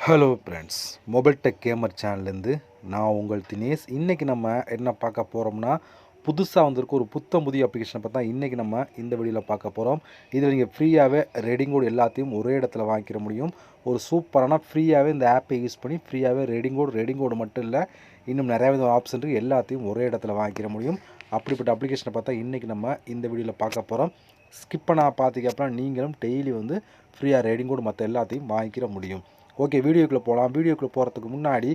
Hello friends, mobile tech gamer சேனல்லேருந்து நான் உங்கள் தினேஷ். இன்றைக்கி நம்ம என்ன பார்க்க போகிறோம்னா, புதுசாக வந்திருக்க ஒரு புதிய அப்ளிகேஷனை பார்த்தா இன்றைக்கி நம்ம இந்த வீடியோவில் பார்க்க போகிறோம். இதில் நீங்கள் ஃப்ரீயாகவே ரெடிங் கோட் எல்லாத்தையும் ஒரே இடத்துல வாங்கிக்கிற முடியும். ஒரு சூப்பரான ஃப்ரீயாகவே இந்த ஆப்பை யூஸ் பண்ணி ஃப்ரீயாகவே ரெடிங் கோடு மட்டும் இல்லை, இன்னும் நிறைய வித ஆப்ஷன் இருக்குது. எல்லாத்தையும் ஒரே இடத்துல வாங்கிக்கிற முடியும். அப்படிப்பட்ட அப்ளிகேஷனை பார்த்தா இன்றைக்கி நம்ம இந்த வீடியோவில் பார்க்க போகிறோம். ஸ்கிப் பண்ண பார்த்தீங்க அப்படின்னா நீங்களும் டெய்லி வந்து ஃப்ரீயாக ரெடிங் கோடு மற்ற எல்லாத்தையும் வாங்கிக்கிற முடியும். ஓகே, வீடியோக்குள்ளே போகலாம். வீடியோக்குள்ளே போகிறதுக்கு முன்னாடி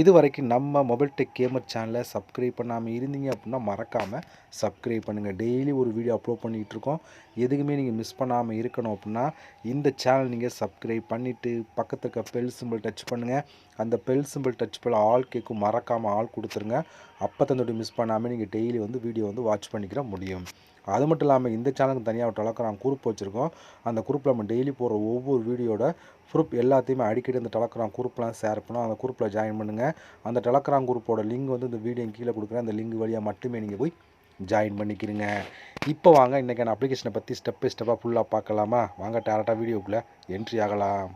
இது வரைக்கும் நம்ம மொபைல் டெக் கேமர் சேனலை சப்ஸ்கிரைப் பண்ணாமல் இருந்தீங்க அப்படின்னா மறக்காமல் சப்ஸ்கிரைப் பண்ணுங்கள். டெய்லி ஒரு வீடியோ அப்லோட் பண்ணிகிட்டு இருக்கோம். எதுக்குமே நீங்கள் மிஸ் பண்ணாமல் இருக்கணும் அப்படின்னா இந்த சேனல் நீங்கள் சப்ஸ்கிரைப் பண்ணிவிட்டு பக்கத்தில் இருக்க பெல் சிம்பிள் டச் பண்ணுங்கள். அந்த பெல் சிம்பிள் டச் பண்ண ஆல் கேட்கும், மறக்காமல் ஆல் கொடுத்துருங்க. அப்போ தந்தோடு மிஸ் பண்ணாமல் நீங்கள் டெய்லி வந்து வீடியோ வந்து வாட்ச் பண்ணிக்கிற முடியும். அது மட்டும் இல்லாமல் இந்த சேனலுக்கு தனியாக ஒரு டெலகிராம் குரூப் வச்சுருக்கோம். அந்த குரூப்பில் நம்ம டெய்லி போகிற ஒவ்வொரு வீடியோட ப்ரூஃப் எல்லாத்தையுமே அடிக்கடி அந்த டெலகிராம் குரூப்லாம் ஷேர் பண்ணோம். அந்த குரூப்பில் ஜாயின் பண்ணுங்கள். அந்த டெலகிராம் குரூப்போட லிங்க் வந்து இந்த வீடியோ கீழே கொடுக்குறேன். அந்த லிங்க் வழியாக மட்டுமே நீங்கள் போய் ஜாயின் பண்ணிக்கிறீங்க. இப்போ வாங்க இன்றைக்கான அப்ளிகேஷனை பற்றி ஸ்டெப் பை ஸ்டெப்பாக ஃபுல்லாக பார்க்கலாமா? வாங்க டேரெக்டாக வீடியோக்குள்ளே என்ட்ரி ஆகலாம்.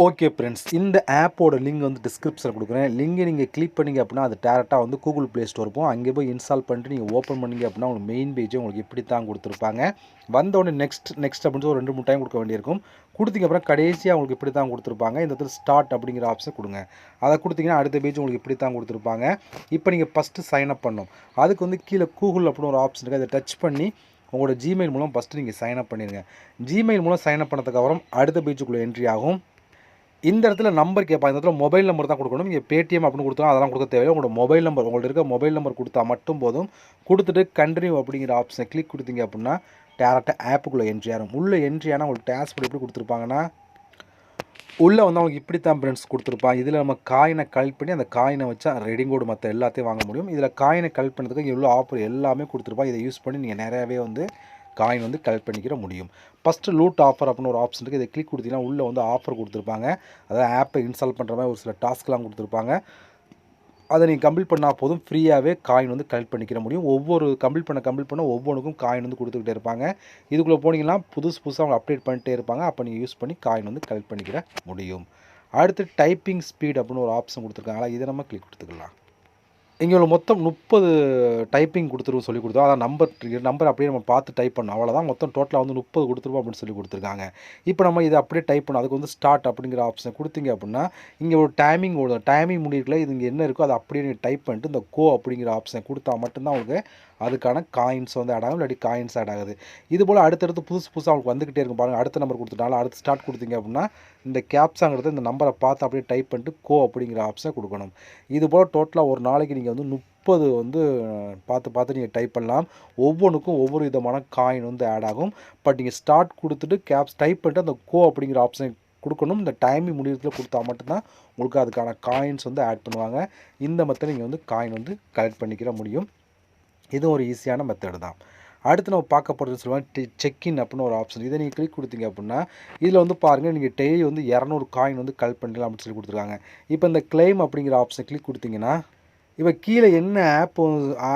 ஓகே ஃப்ரெண்ட்ஸ், இந்த ஆப்போட லிங்க் வந்து டிஸ்கிரிப்ஷனில் கொடுக்குறேன். லிங்கை நீங்கள் கிளிக் பண்ணிங்க அப்படின்னா அது டேரெக்டாக வந்து கூகுள் ப்ளே ஸ்டோர் இருக்கும். அங்கே போய் இன்ஸ்டால் பண்ணிட்டு நீங்கள் ஓப்பன் பண்ணிங்க அப்படின்னா உங்களுக்கு மெயின் பேஜே உங்களுக்கு இப்படி தான் கொடுத்துருப்பாங்க. வந்தோடனே நெக்ஸ்ட் அப்படின்னு சொல்லி ஒரு 2-3 டைம் கொடுக்க வேண்டியிருக்கும். கொடுத்தீங்க அப்புறம் கடைசியாக உங்களுக்கு இப்படி தான் கொடுத்துருப்பாங்க. இந்த இடத்துல ஸ்டார்ட் அப்படிங்கிற ஆப்ஷன் கொடுங்க. அதை கொடுத்தீங்கன்னா அடுத்த பேஜ் உங்களுக்கு இப்படி தான் கொடுத்துருப்பாங்க. இப்போ நீங்கள் ஃபஸ்ட்டு சைன் அப் பண்ணணும். அதுக்கு வந்து கீழே கூகுள் அப்படின்னு ஒரு ஆப்ஷன் இருக்குது. அதை டச் பண்ணி உங்களோட ஜிமெயில் மூலம் ஃபஸ்ட்டு நீங்கள் சைன் அப் பண்ணிடுங்க. ஜிமெயில் மூலம் சைன் அப் பண்ணதுக்கப்புறம் அடுத்த பேஜுக்குள்ளே என்ட்ரி ஆகும். இந்த இடத்துல நம்பர் கேட்பாங்க. இந்த இடத்துல மொபைல் நம்பர் தான் கொடுக்கணும். நீங்கள் பேடிஎம் அப்படின்னு கொடுத்தா அதெல்லாம் கொடுக்க தேவையில்லை. உங்களோட மொபைல் நம்பர், உங்கள்ட்ட இருக்க மொபைல் நம்பர் கொடுத்தா மட்டும் போதும். கொடுத்துட்டு கண்டினியூ அப்படிங்கிற ஆப்ஷனை கிளிக் கொடுத்தீங்க அப்படின்னா டேரெக்டாக ஆப்புக்குள்ளே என்ட்ரி ஆகும். உள்ளே என்ட்ரி ஆனால் உங்களுக்கு டேஷ்போர்ட் எப்படி கொடுத்துருப்பாங்கன்னா, உள்ளே வந்து அவங்களுக்கு இப்படி தான் ஃப்ரெண்ட்ஸ் கொடுத்துருப்பாங்க. இதில் நம்ம காயினை கலெக்ட் பண்ணி அந்த காயினை வச்சா ரெடிங் கோடு மற்ற எல்லாத்தையும் வாங்க முடியும். இதில் காயினை கலெக்ட் பண்ணுறதுக்கு இங்கே உள்ள ஆஃபர் எல்லாமே கொடுத்துருப்பாங்க. இதை யூஸ் பண்ணி நீங்கள் நிறையாவே வந்து காயின் வந்து கலெக்ட் பண்ணிக்கிற முடியும். ஃபஸ்ட்டு லூட் ஆஃபர் அப்படின்னு ஒரு ஆப்ஷன் இருக்குது. இதை கிளிக் கொடுத்தீங்கன்னா உள்ளே வந்து ஆஃபர் கொடுத்துருப்பாங்க. அதாவது ஆப்பை இன்ஸ்டால் பண்ணுற மாதிரி ஒரு சில டாஸ்க்லாம் கொடுத்துருப்பாங்க. அதை நீங்கள் கம்ப்ளீட் பண்ணால் போதும், ஃப்ரீயாகவே காயின் வந்து கலெக்ட் பண்ணிக்கிற முடியும். ஒவ்வொரு கம்ப்ளீட் பண்ண ஒவ்வொன்றுக்கும் காயின் வந்து கொடுத்துக்கிட்டே இருப்பாங்க. இதுக்குள்ளே போனீங்கன்னா புதுசாக அவங்க அப்டேட் பண்ணிட்டே இருப்பாங்க. அப்போ நீங்கள் யூஸ் பண்ணி காயின் வந்து கலெக்ட் பண்ணிக்கிற முடியும். அடுத்து டைப்பிங் ஸ்பீட் அப்படின்னு ஒரு ஆப்ஷன் கொடுத்துருக்காங்களா, இதை நம்ம கிளிக் கொடுத்துக்கலாம். இங்கே உள்ள மொத்தம் 30 டைப்பிங் கொடுத்துருவோம் சொல்லி கொடுத்தோம். அதான் நம்பர் அப்படியே நம்ம பார்த்து டைப் பண்ணணும். அவ்வளோதான். மொத்தம் டோட்டலாக வந்து 30 கொடுத்துருவோம் அப்படின்னு சொல்லி கொடுத்துருக்காங்க. இப்போ நம்ம இதை அப்படியே டைப் பண்ணணும். அதுக்கு வந்து ஸ்டார்ட் அப்படிங்கிற ஆப்ஷனை கொடுத்தீங்க அப்படின்னா இங்கே ஒரு டைமிங் முடியல. இது இங்கே என்ன இருக்கோ அதை அப்படியே நீங்கள் டைப் பண்ணிட்டு இந்த கோ அப்படிங்கிற ஆப்ஷனை கொடுத்தா மட்டும்தான் உங்களுக்கு அதுக்கான காயின்ஸ் வந்து ஆட் ஆகும், இல்லாட்டி காயின்ஸ் ஆட் ஆகுது. இது போல் அடுத்தடுத்து புதுசாக அவங்களுக்கு வந்துக்கிட்டே இருக்கும் பாருங்கள். அடுத்த நம்பர் கொடுத்துட்டாலும் அடுத்து ஸ்டார்ட் கொடுத்தீங்க அப்படின்னா இந்த கேப்ஸாங்கிறது இந்த நம்பரை பார்த்து அப்படியே டைப் பண்ணிட்டு கோ அப்படிங்கிற ஆப்ஷனை கொடுக்கணும். இது போல் டோட்டலாக ஒரு நாளைக்கு நீங்கள் வந்து 30 வந்து பார்த்து நீங்கள் டைப் பண்ணலாம். ஒவ்வொன்றுக்கும் ஒவ்வொரு விதமான காயின் வந்து ஆட் ஆகும். பட் நீங்கள் ஸ்டார்ட் கொடுத்துட்டு கேப்ஸ் டைப் பண்ணிட்டு அந்த கோ அப்படிங்கிற ஆப்ஷனை கொடுக்கணும். இந்த டைமிங் முடிவுறதுல கொடுத்தா மட்டும்தான் உங்களுக்கு அதுக்கான காயின்ஸ் வந்து ஆட் பண்ணுவாங்க. இந்த மெத்தட் நீங்கள் வந்து காயின் வந்து கலெக்ட் பண்ணிக்கிற முடியும். இது ஒரு ஈஸியான மெத்தடு தான். அடுத்து நம்ம பார்க்க போகிறதுன்னு சொல்லுவாங்க செக்இன் அப்படின்னு ஒரு ஆப்ஷன். இதை நீங்கள் கிளிக் கொடுத்தீங்க அப்படின்னா இதில் வந்து பாருங்கள், நீங்கள் டெய்லி வந்து 200 காயின் வந்து கலெக்ட் பண்ணிக்கலாம் அப்படின்னு சொல்லி கொடுத்துருக்காங்க. இப்போ இந்த கிளைம் அப்படிங்கிற ஆப்ஷனை கிளிக் கொடுத்தீங்கன்னா இப்போ கீழே என்ன ஆப்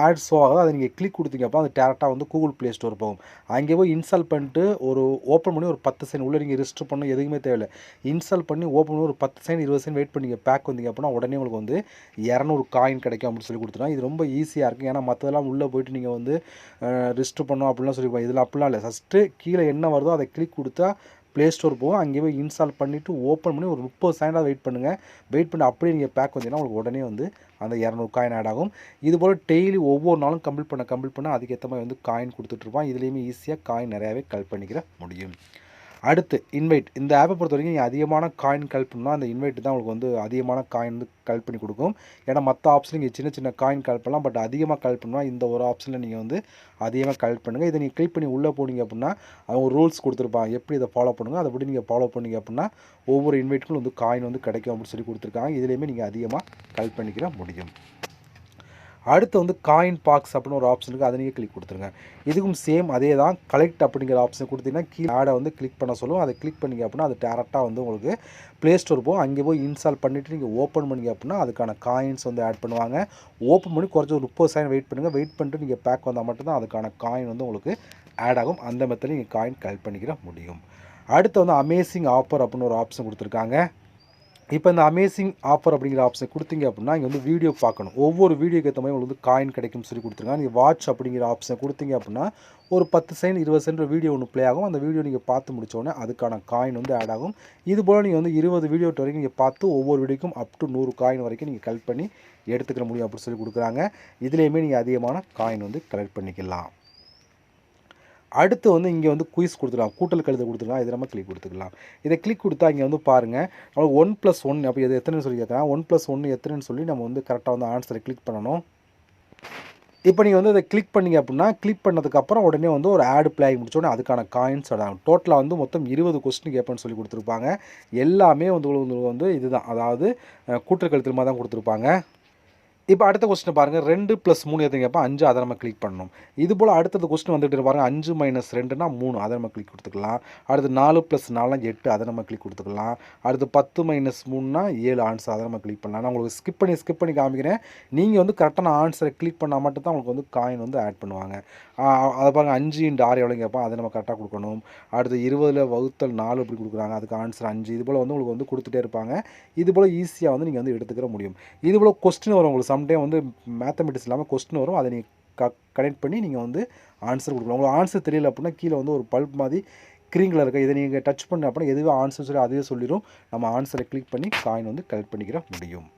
ஆட் ஷோ ஆகுதோ அதை நீங்கள் கிளிக் கொடுத்தீங்க அப்போ அது டேரெக்டாக வந்து கூகுள் ப்ளே ஸ்டோர் போகும். அங்கே போய் இன்ஸ்டால் பண்ணிட்டு ஒரு ஓப்பன் பண்ணி ஒரு 10 செகண்ட் உள்ளே நீங்கள் ரெஜிஸ்டர் பண்ணணும், எதுவுமே தேவையில்லை. இன்ஸ்டால் பண்ணி ஓப்பன் பண்ணி ஒரு 10 செகண்ட் 20 செகண்ட் வெயிட் பண்ணி பேக் வந்தீங்க அப்படின்னா உடனே உங்களுக்கு வந்து 200 காயின் கிடைக்கும் அப்படின்னு சொல்லி கொடுத்துருவோம். இது ரொம்ப ஈஸியாக இருக்குது. ஏன்னா மற்றதெல்லாம் உள்ளே போய்ட்டு நீங்கள் வந்து ரெஜிஸ்டர் பண்ணணும் அப்படின்லாம் சொல்லியிருப்பாங்க. இதில் அப்படிலாம் இல்லை. ஃபஸ்ட்டு கீழே என்ன வருதோ அதை கிளிக் கொடுத்தா ப்ளே ஸ்டோர் போகும். அங்கே போய் இன்ஸ்டால் பண்ணிவிட்டு ஓப்பன் பண்ணி ஒரு 30 செகண்டாக வெயிட் பண்ணுங்கள். வெயிட் பண்ணி அப்படியே நீங்கள் பேக் வந்தீங்கன்னா உங்களுக்கு உடனே வந்து அந்த 200 காயின் ஆட் ஆகும். இதுபோல் டெய்லி ஒவ்வொரு நாளும் கம்ப்ளீட் பண்ண அதுக்கேற்ற மாதிரி வந்து காயின் கொடுத்துட்ருப்பான். இதுலேயுமே ஈஸியாக காயின் நிறையாவே கலெக்ட் பண்ணிக்கிற முடியும். அடுத்து இன்வைட். இந்த ஆப்பை பொறுத்த வரைக்கும் நீங்கள் அதிகமான காயின் கலெக்ட் பண்ணால் அந்த இன்வைட் தான் உங்களுக்கு வந்து அதிகமான காயின் வந்து கலெக்ட் பண்ணி கொடுக்கும். ஏன்னா மற்ற ஆப்ஷன் நீங்கள் சின்ன காயின் கலெக்ட் பண்ணலாம். பட் அதிகமாக கலெக்ட் பண்ணால் இந்த ஒரு ஆப்ஷனில் நீங்கள் வந்து அதிகமாக கலெக்ட் பண்ணுங்கள். இதை நீங்கள் கிளிக் பண்ணி உள்ளே போனீங்க அப்படின்னா அவங்க ரூல்ஸ் கொடுத்துருப்பாங்க, எப்படி இதை ஃபாலோ பண்ணுங்கள். அதைப்படி நீங்கள் ஃபாலோ பண்ணிங்க அப்படின்னா ஒவ்வொரு இன்வைட்டுக்கும் வந்து காயின் வந்து கிடைக்கும் அப்படின்னு சொல்லி கொடுத்துருக்காங்க. இதுலேயுமே நீங்கள் அதிகமாக கலெக்ட் பண்ணிக்கிற முடியும். அடுத்து வந்து காயின் பாக்ஸ் அப்படின்னு ஒரு ஆப்ஷன் இருக்குது. அதை நீங்கள் கிளிக் கொடுத்துருங்க. இதுக்கும் சேம் அதே தான். கலெக்ட் அப்படிங்கிற ஆப்ஷன் கொடுத்தீங்கன்னா கீழே ஆடை வந்து கிளிக் பண்ண சொல்லும். அதை கிளிக் பண்ணிங்க அப்படின்னா அது டேரெக்டாக வந்து உங்களுக்கு ப்ளே ஸ்டோர் போகும். அங்கே போய் இன்ஸ்டால் பண்ணிவிட்டு நீங்கள் ஓப்பன் பண்ணிங்க அப்படின்னா அதுக்கான காயின்ஸ் வந்து ஆட் பண்ணுவாங்க. ஓப்பன் பண்ணி குறைஞ்ச ஒரு 30 செகண்ட் வெயிட் பண்ணுங்கள். வெயிட் பண்ணிட்டு நீங்கள் பேக் வந்தால் மட்டும்தான் அதுக்கான காயின் வந்து உங்களுக்கு ஆட் ஆகும். அந்த மெத்தடில் நீங்கள் காயின் கலெக்ட் பண்ணிக்கிற முடியும். அடுத்து வந்து அமேசிங் ஆஃபர் அப்படின்னு ஒரு ஆப்ஷன் கொடுத்துருக்காங்க. இப்போ இந்த அமேசிங் ஆஃபர் அப்படிங்கிற ஆப்ஷன் கொடுத்தீங்க அப்படின்னா இங்கே வந்து வீடியோ பார்க்கணும். ஒவ்வொரு வீடியோக்கு ஏற்ற மாதிரி உங்களுக்கு வந்து காயின் கிடைக்கும்னு சொல்லி கொடுத்துருக்காங்க. நீங்கள் வாட்ச் அப்படிங்கிற ஆப்ஷன் கொடுத்தீங்க அப்படின்னா ஒரு 10 செகண்ட் 20 செகண்ட் வீடியோ ஒன்று ப்ளே ஆகும். அந்த வீடியோ நீங்கள் பார்த்து முடிச்சோடனே அதுக்கான காயின் வந்து ஆட் ஆகும். இதுபோல் நீங்கள் வந்து 20 வீடியோ வரைக்கும் நீங்கள் பார்த்து ஒவ்வொரு வீடியோக்கும் அப் டு 100 காயின் வரைக்கும் நீங்கள் கலெக்ட் பண்ணி எடுத்துக்கிற முடியும் அப்படின்னு சொல்லி கொடுக்குறாங்க. இதுலேயுமே நீங்கள் அதிகமான காயின் வந்து கலெக்ட் பண்ணிக்கலாம். அடுத்து வந்து இங்கே வந்து குயிஸ் கொடுத்துக்கலாம், கூட்டல் கழுத்து கொடுத்துக்கலாம். இதை நம்ம கிளிக் கொடுத்துக்கலாம். இதை கிளிக் கொடுத்தா இங்கே வந்து பாருங்கள் நம்மளுக்கு 1+1 அப்போ இது எத்தனைன்னு சொல்லி கேட்குறேன். 1+1 எத்தனைன்னு சொல்லி நம்ம வந்து கரெக்டாக வந்து ஆன்சரை கிளிக் பண்ணணும். இப்போ நீங்கள் வந்து இதை கிளிக் பண்ணிங்க அப்படின்னா கிளிக் பண்ணதுக்கப்புறம் உடனே வந்து ஒரு ஆட் ப்ளே ஆகி முடிச்சோடனே அதுக்கான காயின்ஸ் ஆகும். டோட்டலாக வந்து மொத்தம் 20 கொஸ்டின் கேட்பேன்னு சொல்லி கொடுத்துருப்பாங்க. எல்லாமே வந்து இதுதான், அதாவது கூட்டல் கழுத்து மாதிரி தான் கொடுத்துருப்பாங்க. இப்போ அடுத்த கொஸ்டின் பாருங்கள், 2+3 எதுன்னு கேட்போம். 5 அதை நம்ம கிளிக் பண்ணணும். இது போல் அடுத்தது கொஸ்டின் வந்துட்டு பாருங்கள், 5 - 2னா 3 அதை நம்ம கிளிக் கொடுத்துக்கலாம். அடுத்து 4+4 8 அதை நம்ம கிளிக் கொடுத்துக்கலாம். அடுத்து 10 - 3னா 7 ஆன்சர் அதை நம்ம கிளிக் பண்ணலாம். நான் உங்களுக்கு ஸ்கிப் பண்ணி காமிக்கிறேன். நீங்கள் வந்து கரெக்டான ஆன்சரை கிளிக் பண்ணால் மட்டும் தான் உங்களுக்கு வந்து காயின் வந்து ஆட் பண்ணுவாங்க. அதை பாருங்கள், 5 × 6 எவ்வளோ கேட்போம், அதை நம்ம கரெக்டாக கொடுக்கணும். அடுத்து 20/4 அப்படி கொடுக்குறாங்க, அதுக்கு ஆன்சர் 5. இது போல் வந்து உங்களுக்கு வந்து கொடுத்துட்டே இருப்பாங்க. இது போல் ஈஸியாக வந்து நீங்கள் வந்து எடுத்துக்கிற முடியும். இது போல் கொஸ்டின் வரும் உங்களுக்கு. சம்டைம் வந்து மேத்தமெட்டிக்ஸ் இல்லாமல் கொஸ்டின் வரும். அதை நீங்கள் கனெக்ட் பண்ணி நீங்கள் வந்து ஆன்சர் கொடுக்கலாம். உங்களுக்கு ஆன்சர் தெரியல அப்படின்னா கீழே வந்து ஒரு பல்ப் மாதிரி க்ரீன் கலர் இருக்குது. இதை நீங்கள் டச் பண்ண அப்படின்னா எதுவே ஆன்சர் சொல்லி அதுவே சொல்லிடும். நம்ம ஆன்சரை கிளிக் பண்ணி காயின் வந்து கலெக்ட் பண்ணிக்கிற முடியும்.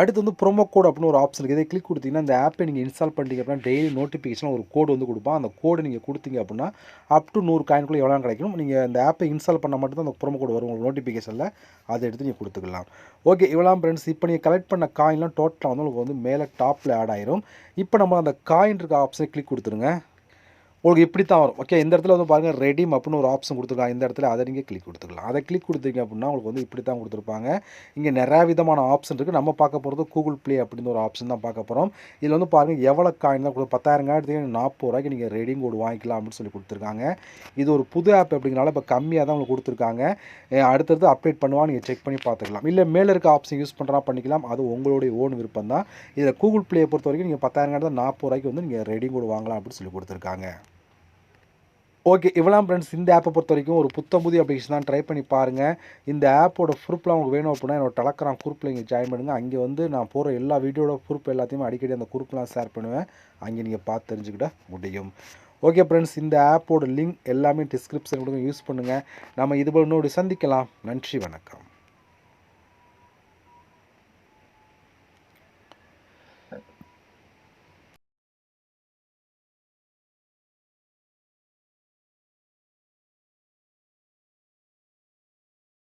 அடுத்து வந்து ப்ரோமோ கோட் அப்படின்னு ஒரு ஆப்ஷன் இருக்குது. இதை கிளிக் கொடுத்தீங்கன்னா இந்த ஆப்பை நீங்கள் இன்ஸ்டால் பண்ணிட்டீங்க அப்படின்னா டெய்லி நோட்டிஃபிகேஷன் ஒரு கோடு வந்து கொடுப்பான். அந்த கோடு நீங்கள் கொடுத்தீங்க அப்படின்னா அப் டு 100 காயின்குள்ளே எவ்வளோ கிடைக்கும். நீங்கள் இந்த ஆப்பை இன்ஸ்டால் பண்ணால் மட்டும் தான் அந்த ப்ரோமோ கோடு வரும் உங்களுக்கு நோட்டிஃபிகேஷனில். அதை எடுத்து நீங்கள் கொடுத்துக்கலாம். ஓகே, இவ்வளோ ஃப்ரெண்ட்ஸ். இப்போ நீங்கள் கலெக்ட் பண்ண காயின்லாம் டோட்டலாக வந்து உங்களுக்கு வந்து மேலே டாப்பில் ஆட் ஆயிரும். இப்போ நம்ம அந்த காயின் இருக்க ஆப்ஷனை கிளிக் கொடுத்துருங்க. உங்களுக்கு இப்படி தான் வரும். ஓகே, இந்த இடத்துல வந்து பாருங்கள் ரெடீம் அப்படின்னு ஒரு ஆப்ஷன் கொடுத்துருக்காங்க. இந்த இடத்துல அதை நீங்கள் கிளிக் கொடுத்துக்கலாம். அதை கிளிக் கொடுத்தீங்க அப்படின்னா உங்களுக்கு வந்து இப்படி தான் கொடுத்துருப்பாங்க. இங்கே நிறையா விதமான ஆப்ஷன் இருக்குது. நம்ம பார்க்க போகிறது கூகுள் ப்ளே அப்படின்னு ஒரு ஆப்ஷன் தான் பார்க்க போகிறோம். இதில் வந்து பாருங்கள் எவ்வளோ காயின் தான் 10,000 காயின் 40 ரூபாய்க்கு நீங்கள் ரெடீம் கோடு வாங்கிக்கலாம் அப்படின்னு சொல்லி கொடுத்துருக்காங்க. இது ஒரு புது ஆப் அப்படிங்கிறனால இப்போ கம்மியாக தான் உங்களுக்கு கொடுத்துருக்காங்க. அடுத்தது அப்டேட் பண்ணுவா நீங்கள் செக் பண்ணி பார்த்துக்கலாம். இல்லை மேலே இருக்க ஆப்ஷன் யூஸ் பண்ணுறா பண்ணிக்கலாம். அது உங்களுடைய ஓன் விருப்பம் தான். இதில் கூகுள் ப்ளே பொறுத்த வரைக்கும் நீங்கள் 10,000 காயின் தான் 40 ரூபாய்க்கு வந்து நீங்கள் ரெடீம் கோடு வாங்கலாம் அப்படின்னு சொல்லி கொடுத்துருக்காங்க. ஓகே, இவ்வளோ ஃப்ரெண்ட்ஸ். இந்த ஆப்பை பொறுத்த வரைக்கும் ஒரு புத்தம்புதிய அப்ளிகேஷன் தான். ட்ரை பண்ணி பாருங்கள். இந்த ஆப்போட ப்ரூஃப்லாம் உங்களுக்கு வேணும் அப்படின்னா என்னோட டெலகிராம் குரூப்பில் நீங்கள் ஜாயின் பண்ணுங்கள். அங்கே வந்து நான் போகிற எல்லா வீடியோட ப்ரூஃப் எல்லாத்தையுமே அடிக்கடி அந்த குரூப்லாம் ஷேர் பண்ணுவேன். அங்கே நீங்கள் பார்த்து தெரிஞ்சுக்கிட முடியும். ஓகே ஃப்ரெண்ட்ஸ், இந்த ஆப்போட லிங்க் எல்லாமே டிஸ்கிரிப்ஷன் கொடுங்க, யூஸ் பண்ணுங்கள். நம்ம இதுபோல் இன்னொரு சந்திக்கலாம். நன்றி, வணக்கம்.